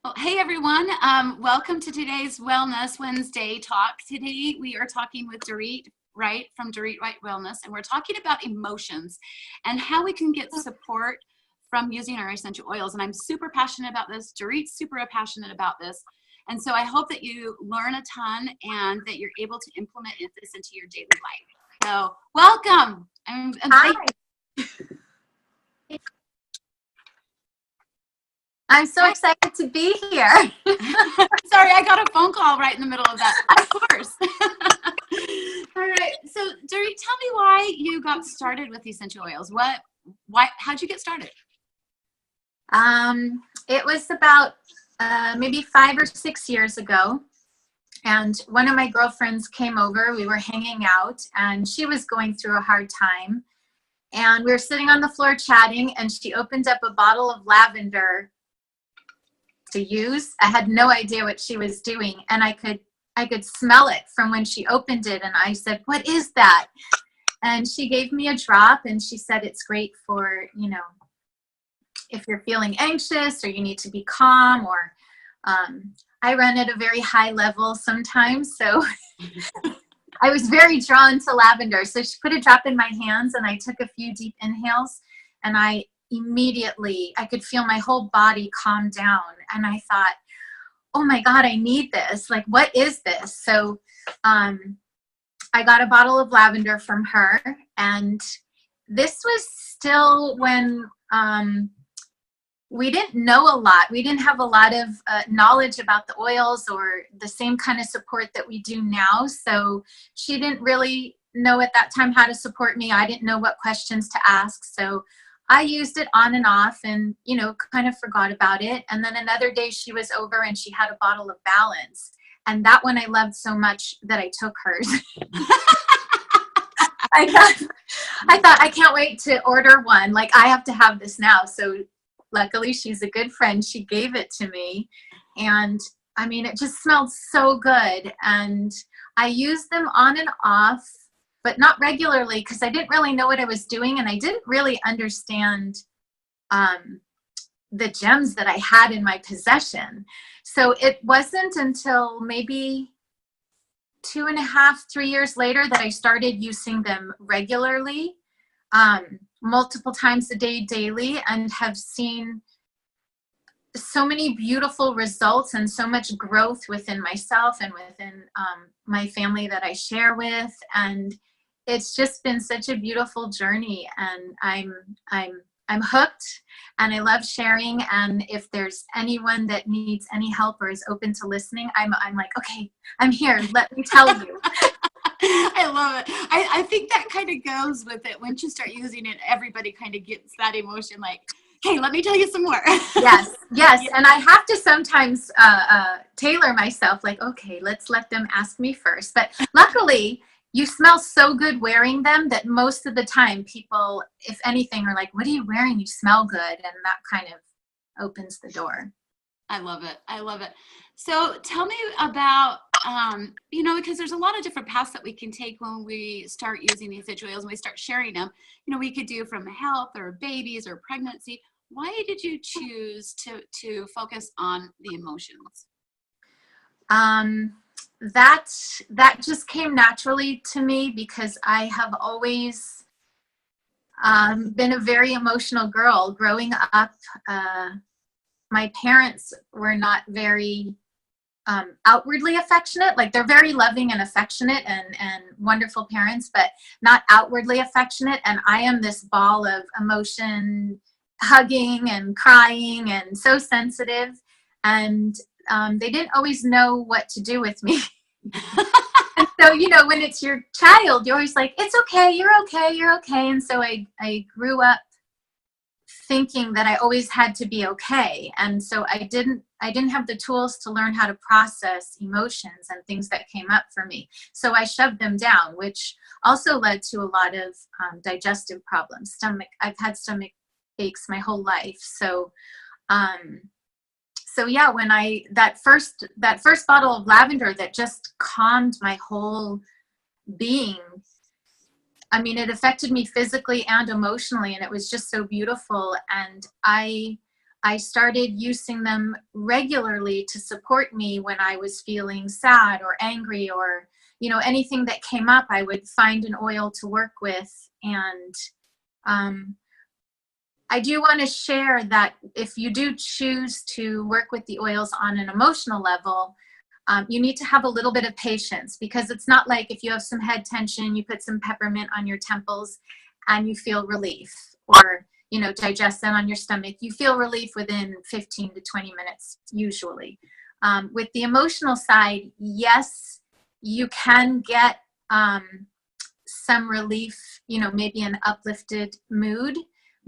Well, hey everyone, welcome to today's Wellness Wednesday talk. Today we are talking with Dorit Wright from Dorit Wright Wellness, and we're talking about emotions and how we can get support from using our essential oils. And I'm super passionate about this. Dorit's super passionate about this. And so I hope that you learn a ton and that you're able to implement this into your daily life. So welcome. Hi. I'm so excited to be here. Sorry, I got a phone call right in the middle of that. Of course. All right. So, Dorit, tell me why you got started with essential oils. How'd you get started? It was about maybe 5 or 6 years ago. And one of my girlfriends came over. We were hanging out, and she was going through a hard time. And we were sitting on the floor chatting, and she opened up a bottle of lavender to use. I had no idea what she was doing, and I could smell it from when she opened it, and I said, "What is that?" And she gave me a drop, and she said it's great for, if you're feeling anxious or you need to be calm, or I run at a very high level sometimes, so I was very drawn to lavender. So she put a drop in my hands, and I took a few deep inhales, and I could feel my whole body calm down. And I thought, oh my God, I need this. Like, what is this? So I got a bottle of lavender from her. And this was still when we didn't know a lot. We didn't have a lot of knowledge about the oils or the same kind of support that we do now. So she didn't really know at that time how to support me. I didn't know what questions to ask. So I used it on and off and, kind of forgot about it. And then another day she was over and she had a bottle of Balance. And that one I loved so much that I took hers. I thought, I can't wait to order one. Like, I have to have this now. So luckily she's a good friend. She gave it to me. And I mean, it just smelled so good. And I used them on and off, but not regularly, because I didn't really know what I was doing, and I didn't really understand the gems that I had in my possession. So it wasn't until maybe 2.5, 3 years later that I started using them regularly, multiple times a day, daily, and have seen so many beautiful results and so much growth within myself and within my family that I share with. And it's just been such a beautiful journey, and I'm hooked, and I love sharing. And if there's anyone that needs any help or is open to listening, I'm like, okay, I'm here. Let me tell you. I love it. I think that kind of goes with it. Once you start using it, everybody kind of gets that emotion like, hey, let me tell you some more. Yes. And I have to sometimes tailor myself, like, okay, let's let them ask me first. But luckily, you smell so good wearing them that most of the time people, if anything, are like, what are you wearing? You smell good. And that kind of opens the door. I love it. I love it. So tell me about, because there's a lot of different paths that we can take when we start using these essential oils and we start sharing them. We could do from health or babies or pregnancy. Why did you choose to focus on the emotions? That just came naturally to me because I have always been a very emotional girl. Growing up, my parents were not very outwardly affectionate. Like, they're very loving and affectionate and wonderful parents, but not outwardly affectionate. And I am this ball of emotion, hugging and crying and so sensitive. And they didn't always know what to do with me. And so, when it's your child, you're always like, it's okay, you're okay, you're okay. And so I grew up thinking that I always had to be okay. And so I didn't have the tools to learn how to process emotions and things that came up for me. So I shoved them down, which also led to a lot of digestive problems. I've had stomach aches my whole life. So yeah, when that first bottle of lavender that just calmed my whole being, I mean, it affected me physically and emotionally, and it was just so beautiful. And I I started using them regularly to support me when I was feeling sad or angry, or, you know, anything that came up, I would find an oil to work with. And I do want to share that if you do choose to work with the oils on an emotional level, you need to have a little bit of patience, because it's not like if you have some head tension, you put some peppermint on your temples and you feel relief, or, you know, digest them on your stomach. You feel relief within 15 to 20 minutes, usually. With the emotional side, yes, you can get some relief, you know, maybe an uplifted mood.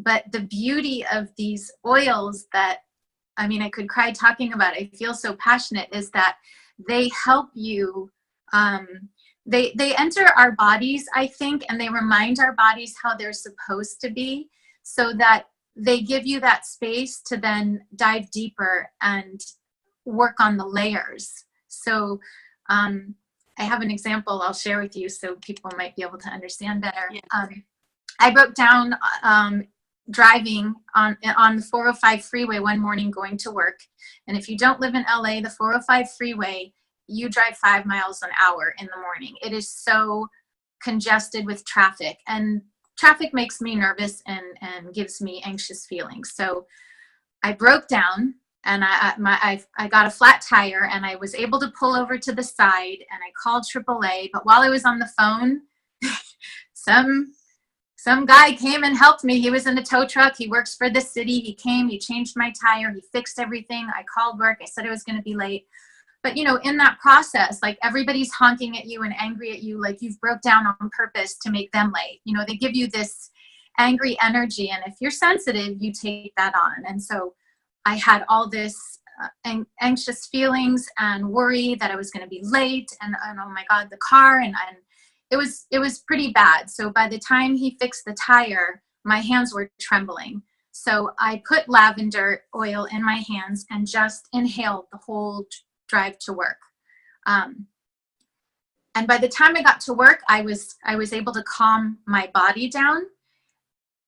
But the beauty of these oils that, I mean, I could cry talking about it, I feel so passionate, is that they help you, they enter our bodies, I think, and they remind our bodies how they're supposed to be, so that they give you that space to then dive deeper and work on the layers. So I have an example I'll share with you so people might be able to understand better. Yeah. I broke down driving on the 405 freeway one morning going to work. And if you don't live in LA, the 405 freeway, you drive 5 miles an hour in the morning. It is so congested with traffic, and traffic makes me nervous and gives me anxious feelings. So I broke down, and I got a flat tire, and I was able to pull over to the side, and I called AAA. But while I was on the phone, some guy came and helped me. He was in a tow truck. He works for the city. He came, he changed my tire, he fixed everything. I called work. I said I was going to be late. But, you know, in that process, like, everybody's honking at you and angry at you, like you've broke down on purpose to make them late. You know, they give you this angry energy. And if you're sensitive, you take that on. And so I had all this anxious feelings and worry that I was going to be late, and oh my God, the car, and it was pretty bad. So by the time he fixed the tire, my hands were trembling. So I put lavender oil in my hands and just inhaled the whole drive to work. And by the time I got to work, I was able to calm my body down.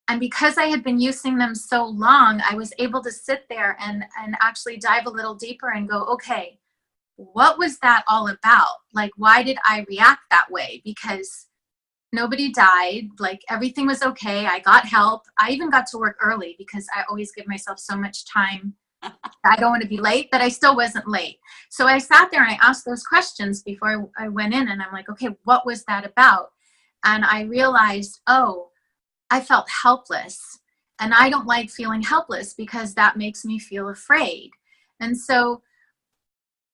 And because I had been using them so long, I was able to sit there and actually dive a little deeper and go, okay, what was that all about? Like, why did I react that way? Because nobody died, like everything was okay. I got help. I even got to work early because I always give myself so much time. I don't want to be late, but I still wasn't late. So I sat there and I asked those questions before I went in, and I'm like, okay, what was that about? And I realized, oh, I felt helpless, and I don't like feeling helpless because that makes me feel afraid. And so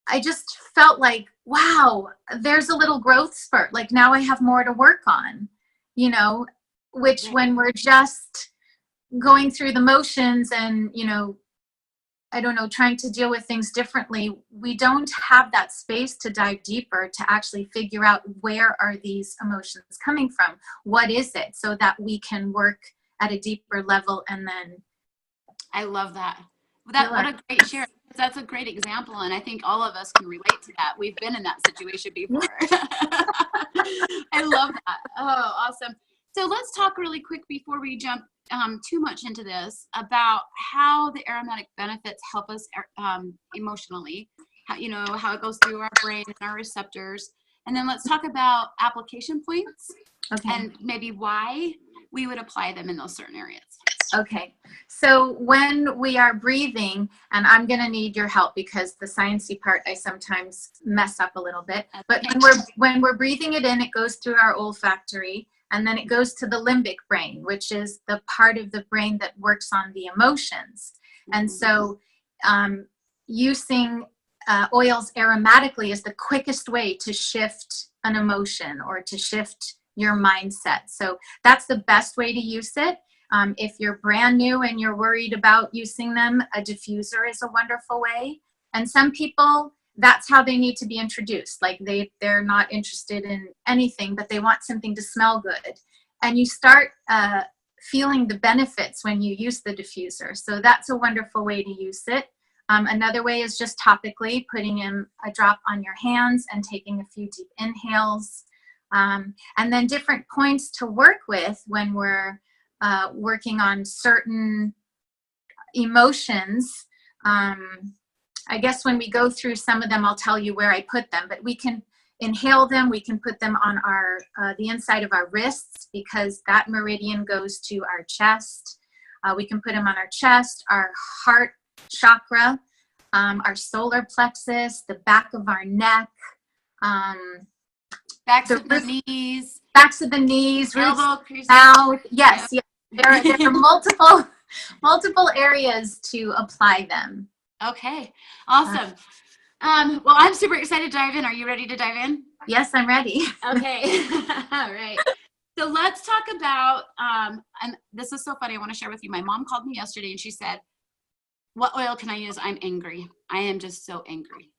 I just felt like, wow, there's a little growth spurt. Like, now I have more to work on, you know, which when we're just going through the motions and, you know, I don't know, trying to deal with things differently, we don't have that space to dive deeper to actually figure out, where are these emotions coming from? What is it? So that we can work at a deeper level. And then I love that. What a great share. That's a great example. And I think all of us can relate to that. We've been in that situation before. I love that. Oh, awesome. So let's talk really quick before we jump too much into this about how the aromatic benefits help us emotionally, how it goes through our brain and our receptors. And then let's talk about application points, okay, and maybe why we would apply them in those certain areas. Okay, so when we are breathing, and I'm going to need your help because the sciencey part I sometimes mess up a little bit, but when we're breathing it in, it goes through our olfactory, and then it goes to the limbic brain, which is the part of the brain that works on the emotions. And so using oils aromatically is the quickest way to shift an emotion or to shift your mindset. So that's the best way to use it. If you're brand new and you're worried about using them, a diffuser is a wonderful way. And some people, that's how they need to be introduced. Like they're not interested in anything, but they want something to smell good. And you start feeling the benefits when you use the diffuser. So that's a wonderful way to use it. Another way is just topically putting in a drop on your hands and taking a few deep inhales. And then different points to work with when we're working on certain emotions, I guess when we go through some of them, I'll tell you where I put them, but we can inhale them. We can put them on our the inside of our wrists, because that meridian goes to our chest. We can put them on our chest, our heart chakra, our solar plexus, the back of our neck, backs of the knees, elbow, mouth. Yes, yes. There are multiple areas to apply them. Okay, awesome. Well, I'm super excited to dive in. Are you ready to dive in? Yes, I'm ready. Okay. All right. So let's talk about, and this is so funny. I want to share with you. My mom called me yesterday and she said, what oil can I use? I'm angry. I am just so angry.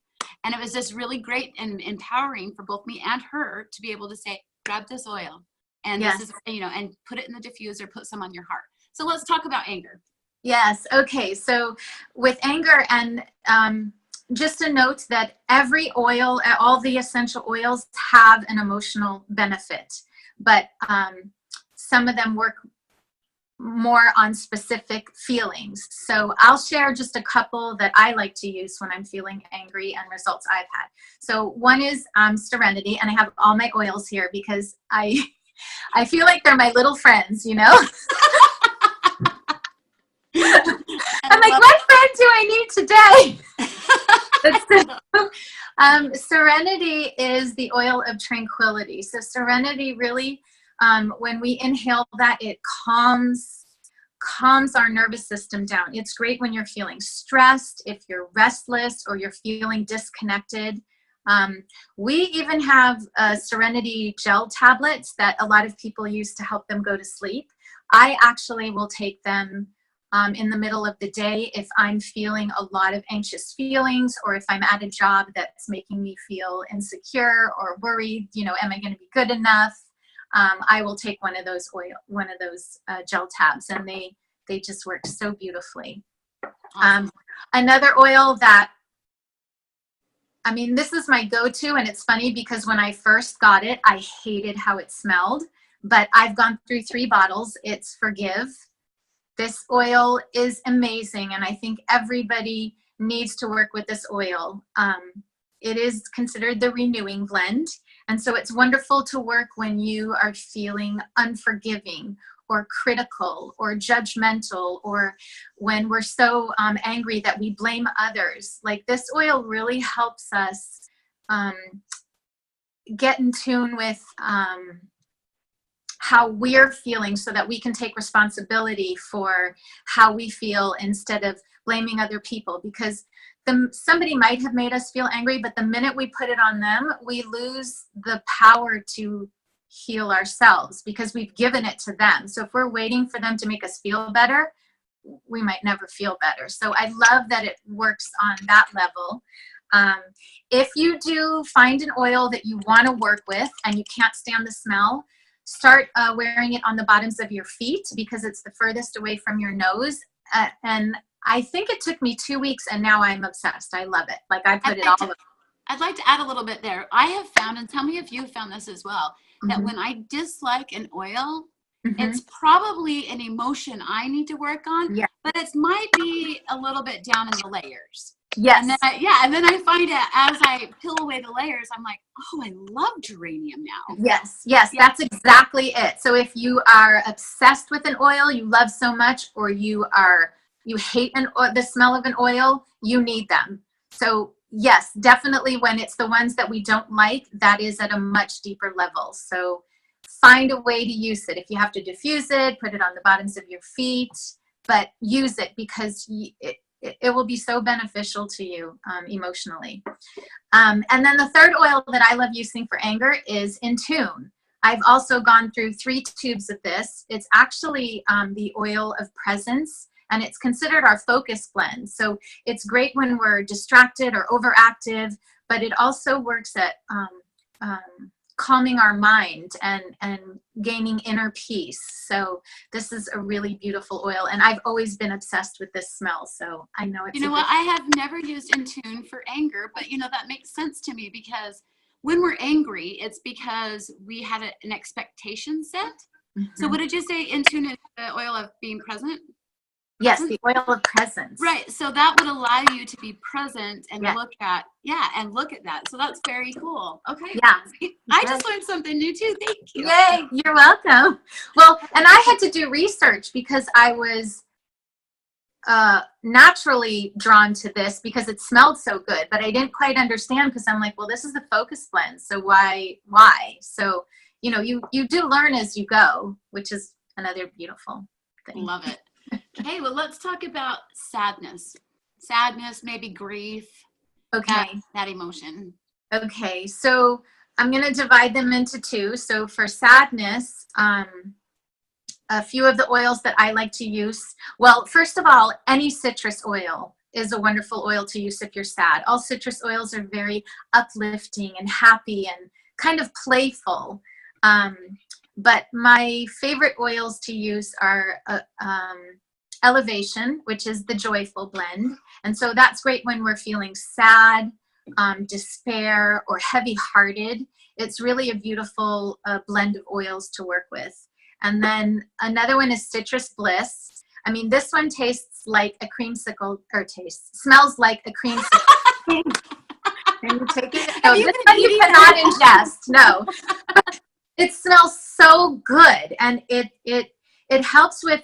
And it was just really great and empowering for both me and her to be able to say, grab this oil. And yes. This is, and put it in the diffuser, put some on your heart. So let's talk about anger. Yes. Okay. So with anger, and just a note that every oil, all the essential oils have an emotional benefit, but some of them work more on specific feelings. So I'll share just a couple that I like to use when I'm feeling angry and results I've had. So one is Serenity, and I have all my oils here because I feel like they're my little friends, I'm like, what friend do I need today? Serenity is the oil of tranquility. So Serenity really, when we inhale that, it calms our nervous system down. It's great when you're feeling stressed, if you're restless, or you're feeling disconnected. We even have Serenity gel tablets that a lot of people use to help them go to sleep. I actually will take them in the middle of the day if I'm feeling a lot of anxious feelings, or if I'm at a job that's making me feel insecure or worried, am I going to be good enough? I will take one of those gel tabs, and they just work so beautifully. Awesome. Another oil that, this is my go-to, and it's funny because when I first got it, I hated how it smelled, but I've gone through 3 bottles. It's Forgive. This oil is amazing, and I think everybody needs to work with this oil. It is considered the renewing blend, and so it's wonderful to work when you are feeling unforgiving or critical or judgmental, or when we're so angry that we blame others. Like, this oil really helps us get in tune with how we're feeling, so that we can take responsibility for how we feel instead of blaming other people, because somebody might have made us feel angry, but the minute we put it on them, we lose the power to heal ourselves because we've given it to them. So if we're waiting for them to make us feel better, we might never feel better. So I love that it works on that level. If you do find an oil that you want to work with and you can't stand the smell, start wearing it on the bottoms of your feet, because it's the furthest away from your nose. And I think it took me 2 weeks, and now I'm obsessed. I love it. Like, I put it all over. I'd like to add a little bit there. I have found, and tell me if you found this as well, that when I dislike an oil, it's probably an emotion I need to work on, but it might be a little bit down in the layers. Yes. And then I find it as I peel away the layers, I'm like, oh, I love geranium now. Yes, that's exactly it. So if you are obsessed with an oil you love so much, or you hate the smell of an oil, you need them. So yes, definitely when it's the ones that we don't like, that is at a much deeper level. So find a way to use it. If you have to diffuse it, put it on the bottoms of your feet, but use it, because it will be so beneficial to you emotionally. And then the third oil that I love using for anger is Intune. I've also gone through 3 tubes of this. It's actually the oil of presence, and it's considered our focus blend. So it's great when we're distracted or overactive, but it also works at calming our mind and gaining inner peace. So this is a really beautiful oil, and I've always been obsessed with this smell, so I know it's I have never used Intune for anger, but that makes sense to me, because when we're angry, it's because we had an expectation set. So what did you say Intune is the oil of being present? Yes, the oil of presence. Right. So that would allow you to be present and Yeah. look at that. So that's very cool. Okay. Yeah. I just learned something new too. Thank you. Yay, you're welcome. Well, and I had to do research because I was naturally drawn to this because it smelled so good, but I didn't quite understand because I'm like, well, this is the focus blend, so why? So, you know, you do learn as you go, which is another beautiful thing. Love it. Okay, well, let's talk about sadness. Sadness, maybe grief. Okay. That emotion. Okay, so I'm going to divide them into two. So for sadness, a few of the oils that I like to use. Well, first of all, any citrus oil is a wonderful oil to use if you're sad. All citrus oils are very uplifting and happy and kind of playful. But my favorite oils to use are Elevation, which is the joyful blend. And so that's great when we're feeling sad, despair, or heavy-hearted. It's really a beautiful blend of oils to work with. And then another one is Citrus Bliss. I mean, this one tastes like a creamsicle, or smells like a creamsicle. Can you take it? No, this one you cannot ingest. No. It smells so good, and it helps with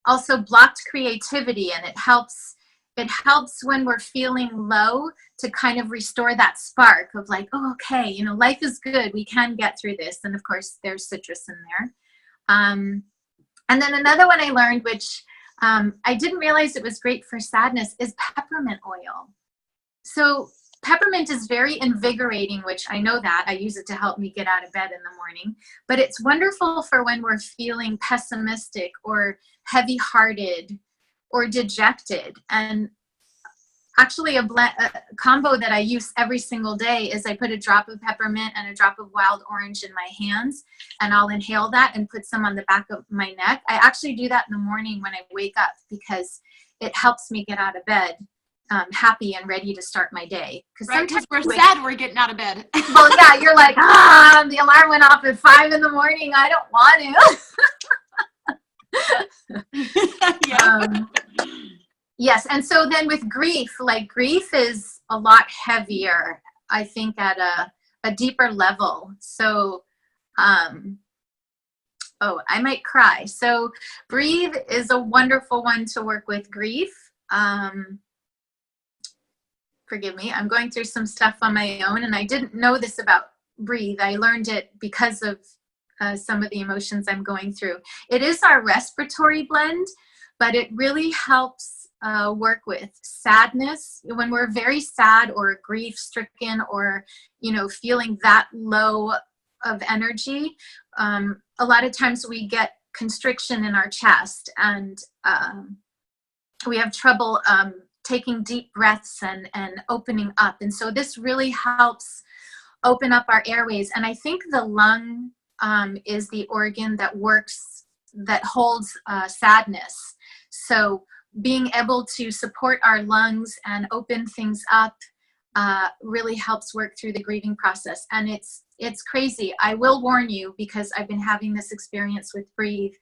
also blocked creativity, and it helps when we're feeling low to kind of restore that spark of like, oh, okay, you know, life is good. We can get through this. And of course, there's citrus in there. And then another one I learned, which I didn't realize it was great for sadness, is peppermint oil. So peppermint is very invigorating, which I know that. I use it to help me get out of bed in the morning. But it's wonderful for when we're feeling pessimistic or heavy-hearted or dejected. And actually a combo that I use every single day is I put a drop of peppermint and a drop of wild orange in my hands, and I'll inhale that and put some on the back of my neck. I actually do that in the morning when I wake up because it helps me get out of bed happy and ready to start my day. Right, because we're sad we're getting out of bed. Well, yeah, you're like, the alarm went off at 5 in the morning. I don't want to. Yeah. Yes, and so then with grief, like grief is a lot heavier, I think, at a deeper level. So, oh, I might cry. So Breathe is a wonderful one to work with grief. Forgive me, I'm going through some stuff on my own, and I didn't know this about Breathe. I learned it because of some of the emotions I'm going through. It is our respiratory blend, but it really helps work with sadness when we're very sad or grief stricken, or, you know, feeling that low of energy. A lot of times we get constriction in our chest, and we have trouble taking deep breaths and opening up. And so this really helps open up our airways. And I think the lung is the organ that holds sadness. So being able to support our lungs and open things up really helps work through the grieving process. And it's crazy. I will warn you, because I've been having this experience with Breathe.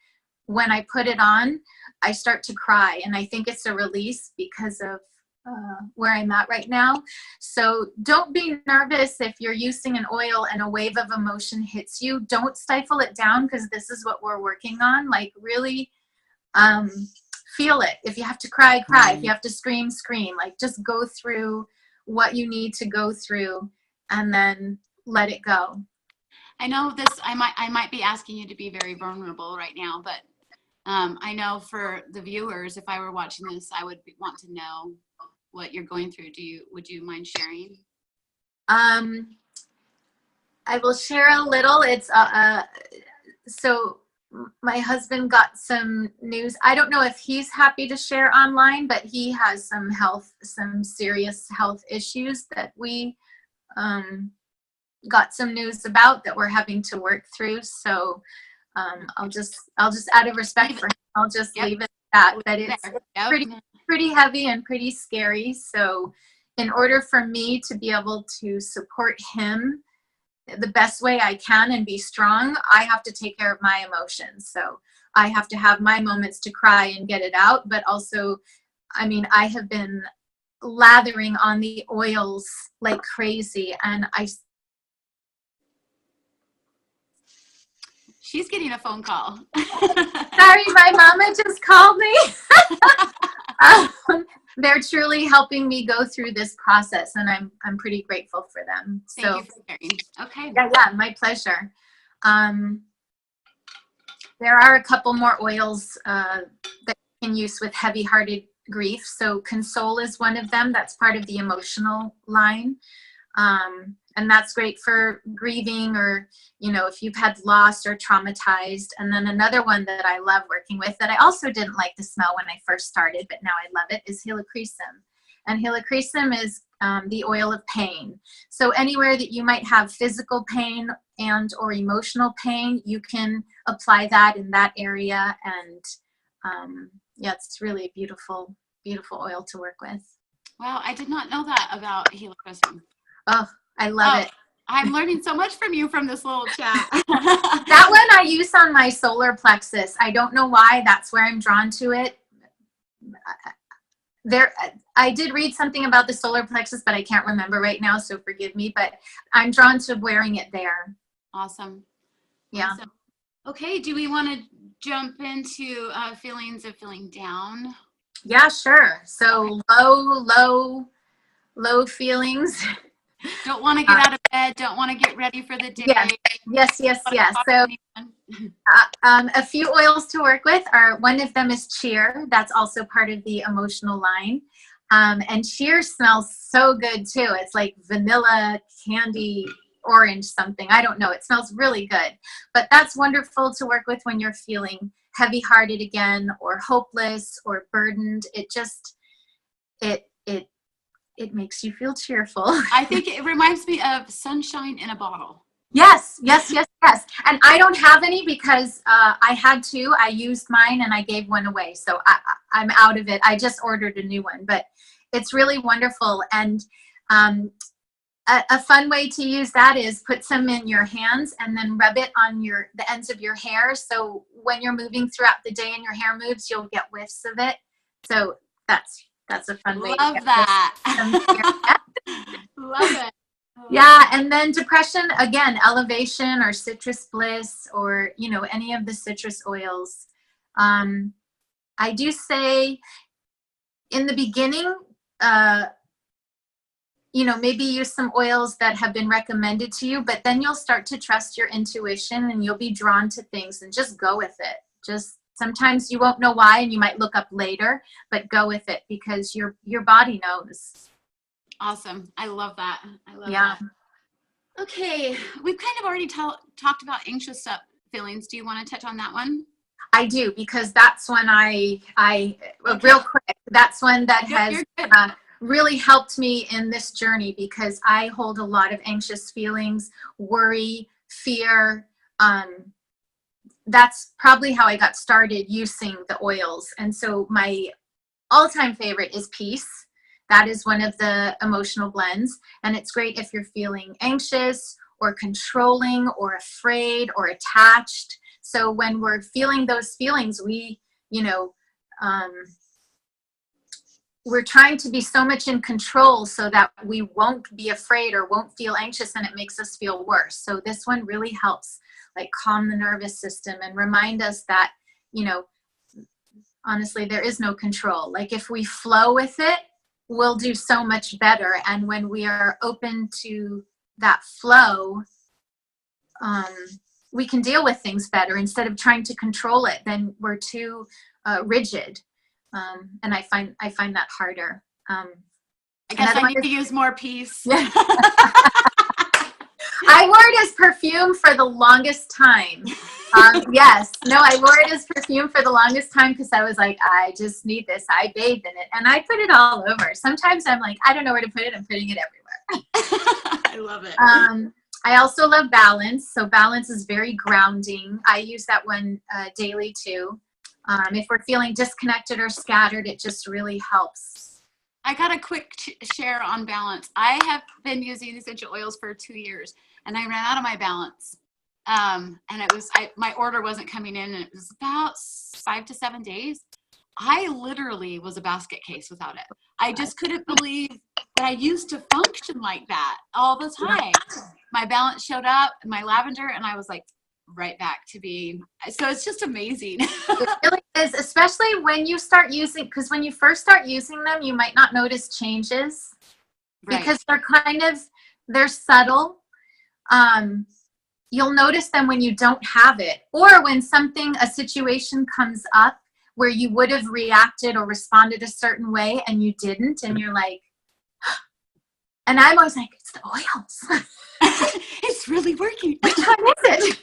When I put it on, I start to cry, and I think it's a release because of where I'm at right now. So don't be nervous if you're using an oil and a wave of emotion hits you. Don't stifle it down, because this is what we're working on. Like, really feel it. If you have to cry, cry. If you have to scream, scream. Like, just go through what you need to go through, and then let it go. I know this, I might be asking you to be very vulnerable right now, but I know for the viewers, if I were watching this, I would want to know what you're going through. Would you mind sharing? I will share a little. It's so my husband got some news. I don't know if he's happy to share online, but he has some serious health issues that we got some news about that we're having to work through. So I'll just out of respect for him, I'll just leave it at that. But it's pretty heavy and pretty scary. So in order for me to be able to support him the best way I can and be strong, I have to take care of my emotions. So I have to have my moments to cry and get it out. But also, I mean, I have been lathering on the oils like crazy. And She's getting a phone call. sorry, my mama just called me. They're truly helping me go through this process, and I'm pretty grateful for them. Thank you for sharing. Okay. Yeah, my pleasure. There are a couple more oils that you can use with heavy-hearted grief. So Console is one of them. That's part of the emotional line. And that's great for grieving, or, you know, if you've had loss or traumatized. And then another one that I love working with that I also didn't like the smell when I first started, but now I love it, is Helichrysum. And Helichrysum is the oil of pain. So anywhere that you might have physical pain and or emotional pain, you can apply that in that area. And yeah, it's really a beautiful, beautiful oil to work with. Wow, I did not know that about Helichrysum. Oh, I love it. I'm learning so much from you from this little chat. That one I use on my solar plexus. I don't know why. That's where I'm drawn to it. I did read something about the solar plexus, but I can't remember right now, so forgive me. But I'm drawn to wearing it there. Awesome. Yeah. Awesome. Okay, do we want to jump into feelings of feeling down? Yeah, sure. So low feelings. Don't want to get out of bed. Don't want to get ready for the day. Yes. So a few oils to work with are, one of them is cheer. That's also part of the emotional line. And cheer smells so good too. It's like vanilla, candy, orange something. I don't know. It smells really good. But that's wonderful to work with when you're feeling heavy-hearted again, or hopeless, or burdened. It just, it makes you feel cheerful. I think it reminds me of sunshine in a bottle. Yes. And I don't have any because I had two. I used mine and I gave one away. So I'm out of it. I just ordered a new one, but it's really wonderful. And a fun way to use that is put some in your hands and then rub it on the ends of your hair. So when you're moving throughout the day and your hair moves, you'll get whiffs of it. So that's a fun way. Love that. Love it. Yeah, and then depression, again, elevation or citrus bliss, or, you know, any of the citrus oils. I do say in the beginning, you know, maybe use some oils that have been recommended to you, but then you'll start to trust your intuition and you'll be drawn to things, and just go with it. Just sometimes you won't know why, and you might look up later, but go with it because your body knows. Awesome. I love that. I love that. Okay. We've kind of already talked about anxious feelings. Do you want to touch on that one? I do, because that's when I real quick, that's one that has really helped me in this journey, because I hold a lot of anxious feelings, worry, fear. That's probably how I got started using the oils. And so my all-time favorite is Peace. That is one of the emotional blends. And it's great if you're feeling anxious or controlling or afraid or attached. So when we're feeling those feelings, we, you know, we're trying to be so much in control so that we won't be afraid or won't feel anxious, and it makes us feel worse. So this one really helps, like, calm the nervous system and remind us that, you know, honestly, there is no control. Like, if we flow with it, we'll do so much better. And when we are open to that flow, we can deal with things better instead of trying to control it. Then we're too rigid. And I find that harder. I guess I need to use more Peace. Yeah. I wore it as perfume for the longest time. Yes. No, I wore it as perfume for the longest time because I was like, I just need this. I bathed in it. And I put it all over. Sometimes I'm like, I don't know where to put it. I'm putting it everywhere. I love it. I also love Balance. So Balance is very grounding. I use that one daily too. If we're feeling disconnected or scattered, it just really helps. I got a quick share on Balance. I have been using essential oils for 2 years, and I ran out of my balance. And it was, my order wasn't coming in, and it was about 5 to 7 days. I literally was a basket case without it. I just couldn't believe that I used to function like that all the time. My balance showed up, my lavender, and I was like right back to being, so it's just amazing. It really is, especially when you start using, because when you first start using them, you might not notice changes because they're subtle. You'll notice them when you don't have it, or when a situation comes up where you would have reacted or responded a certain way and you didn't, and you're like, and I'm always like, it's the oils. It's really working. Which one is it?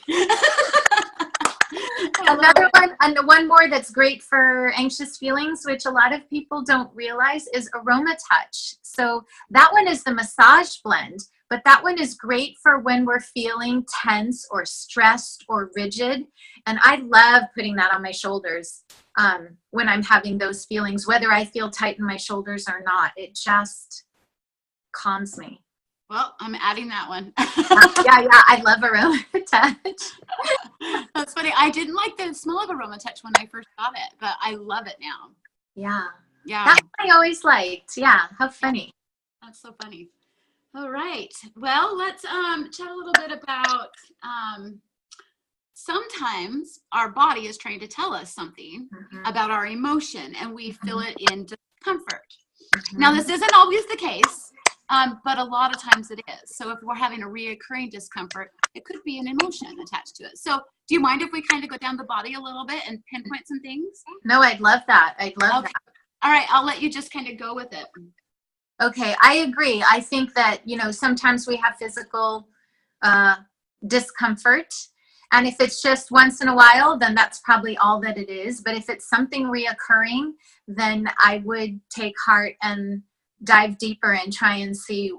Another one, and the one more that's great for anxious feelings, which a lot of people don't realize, is Aroma Touch. So that one is the massage blend, but that one is great for when we're feeling tense or stressed or rigid. And I love putting that on my shoulders when I'm having those feelings, whether I feel tight in my shoulders or not. It just calms me. Well, I'm adding that one. Yeah, I love Aroma Touch. That's funny. I didn't like the smell of Aroma Touch when I first got it, but I love it now. Yeah. Yeah. That's what I always liked. Yeah. How funny. That's so funny. All right. Well, let's chat a little bit about sometimes our body is trying to tell us something about our emotion, and we feel it in discomfort. Now, this isn't always the case. But a lot of times it is. So if we're having a reoccurring discomfort, it could be an emotion attached to it. So do you mind if we kind of go down the body a little bit and pinpoint some things? No, I'd love that. I'd love that. All right, I'll let you just kind of go with it. Okay, I agree. I think that, sometimes we have physical discomfort. And if it's just once in a while, then that's probably all that it is. But if it's something reoccurring, then I would take heart and dive deeper and try and see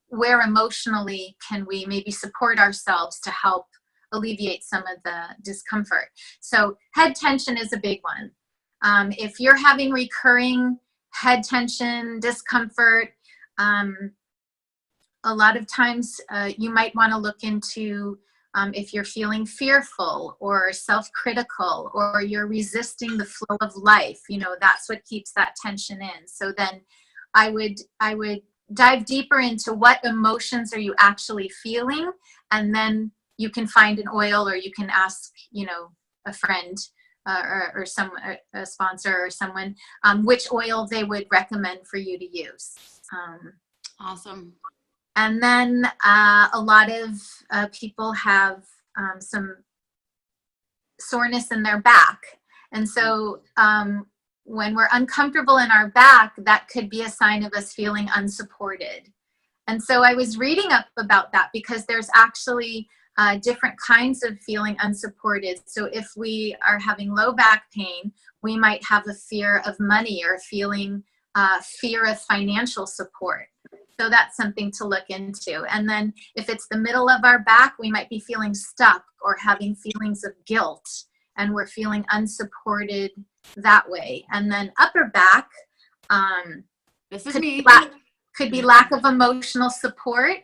where emotionally can we maybe support ourselves to help alleviate some of the discomfort. So head tension is a big one. If you're having recurring head tension, discomfort, a lot of times you might want to look into if you're feeling fearful or self-critical, or you're resisting the flow of life. That's what keeps that tension in. So then I would dive deeper into what emotions are you actually feeling, and then you can find an oil, or you can ask, a friend or a sponsor or someone, which oil they would recommend for you to use. Awesome. And then a lot of people have some soreness in their back. And so when we're uncomfortable in our back, that could be a sign of us feeling unsupported. And so I was reading up about that, because there's actually different kinds of feeling unsupported. So if we are having low back pain, we might have a fear of money, or feeling fear of financial support. So that's something to look into. And then if it's the middle of our back, we might be feeling stuck or having feelings of guilt, and we're feeling unsupported that way. And then upper back, this is me. Could be lack of emotional support,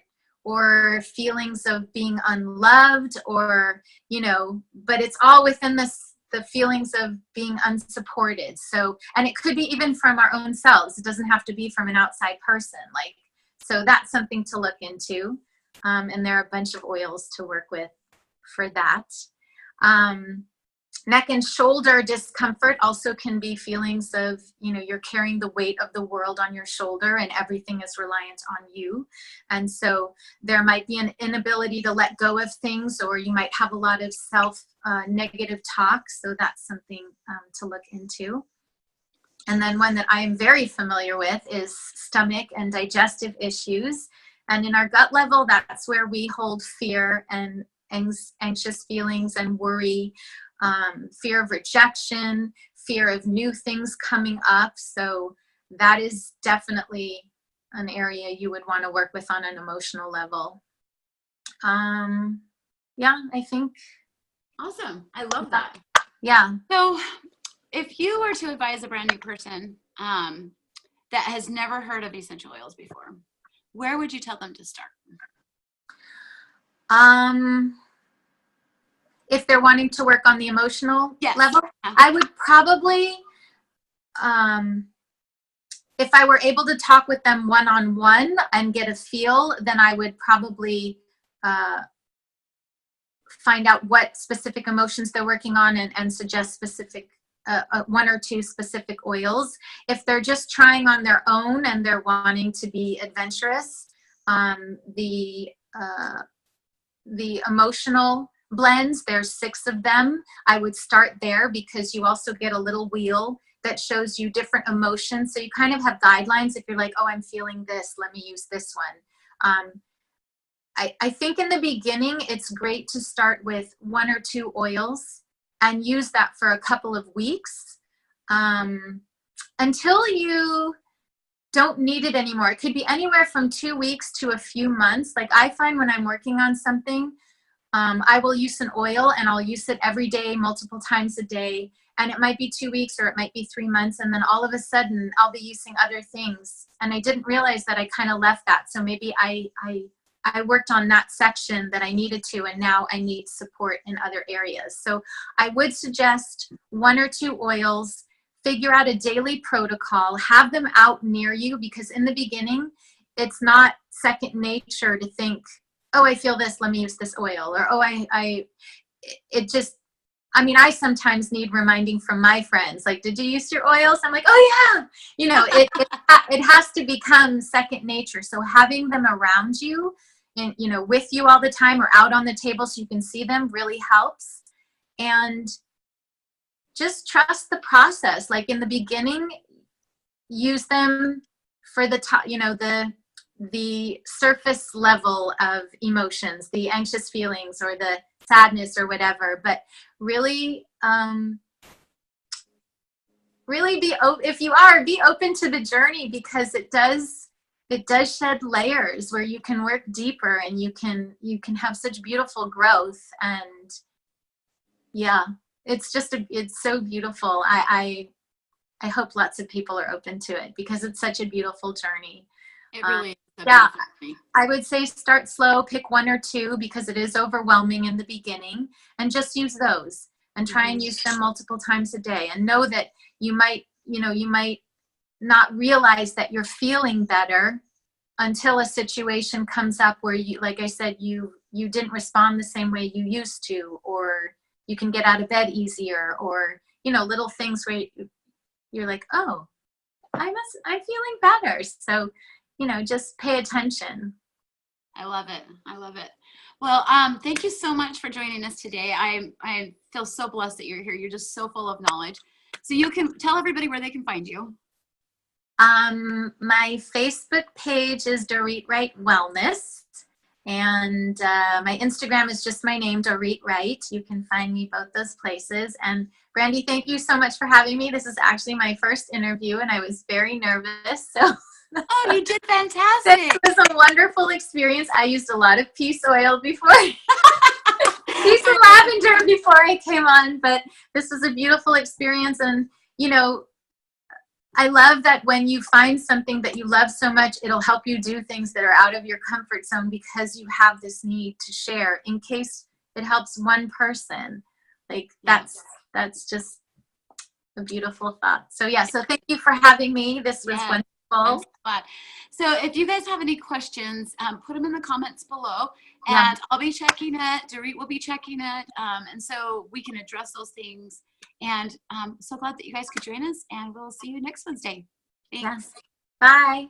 or feelings of being unloved, or, but it's all within the feelings of being unsupported. So, and it could be even from our own selves. It doesn't have to be from an outside person. So that's something to look into. And there are a bunch of oils to work with for that. Neck and shoulder discomfort also can be feelings of, you're carrying the weight of the world on your shoulder, and everything is reliant on you. And so there might be an inability to let go of things, or you might have a lot of negative talk. So that's something to look into. And then one that I am very familiar with is stomach and digestive issues. And in our gut level, that's where we hold fear and anxious feelings and worry, fear of rejection, fear of new things coming up. So that is definitely an area you would want to work with on an emotional level. Yeah, I think. Awesome. I love that. Yeah. So if you were to advise a brand new person that has never heard of essential oils before, where would you tell them to start? If they're wanting to work on the emotional Yes. level, I would probably, if I were able to talk with them one-on-one and get a feel, then I would probably find out what specific emotions they're working on and suggest specific, one or two specific oils. If they're just trying on their own and they're wanting to be adventurous, the emotional blends, there's 6 of them. I would start there because you also get a little wheel that shows you different emotions. So you kind of have guidelines. If you're like, oh, I'm feeling this, let me use this one. I think in the beginning, it's great to start with 1 or 2 oils and use that for a couple of weeks until you don't need it anymore. It could be anywhere from 2 weeks to a few months. Like I find when I'm working on something, I will use an oil and I'll use it every day, multiple times a day. And it might be 2 weeks or it might be 3 months. And then all of a sudden I'll be using other things. And I didn't realize that I kind of left that. So maybe I worked on that section that I needed to, and now I need support in other areas. So I would suggest 1 or 2 oils, figure out a daily protocol, have them out near you, because in the beginning, it's not second nature to think, oh, I feel this, let me use this oil. Or, oh, I sometimes need reminding from my friends, like, did you use your oils? I'm like, oh yeah. It has to become second nature. So having them around you and, with you all the time or out on the table so you can see them really helps. And just trust the process. Like in the beginning, use them for the top, the surface level of emotions, the anxious feelings or the sadness or whatever, but really be open to the journey, because it does shed layers where you can work deeper and you can have such beautiful growth. And yeah, it's so beautiful. I hope lots of people are open to it because it's such a beautiful journey. It really is. Yeah, I would say start slow, pick 1 or 2 because it is overwhelming in the beginning, and just use those and try and use them multiple times a day, and know that you might not realize that you're feeling better until a situation comes up where you, like I said, you didn't respond the same way you used to, or you can get out of bed easier, or, little things where you're like, oh, I'm feeling better. So, just pay attention. I love it. Well, thank you so much for joining us today. I feel so blessed that you're here. You're just so full of knowledge. So you can tell everybody where they can find you. My Facebook page is Dorit Wright Wellness. And my Instagram is just my name, Dorit Wright. You can find me both those places. And Brandy, thank you so much for having me. This is actually my first interview, and I was very nervous. So oh, you did fantastic. This was a wonderful experience. I used a lot of peace oil before. Peace and lavender before I came on, but this was a beautiful experience. And, I love that when you find something that you love so much, it'll help you do things that are out of your comfort zone because you have this need to share in case it helps one person. Like that's just a beautiful thought. So so thank you for having me. This was wonderful. So if you guys have any questions, put them in the comments below, and I'll be checking it. Dorit will be checking it, and so we can address those things. And I'm so glad that you guys could join us, and we'll see you next Wednesday. Thanks. Yes. Bye.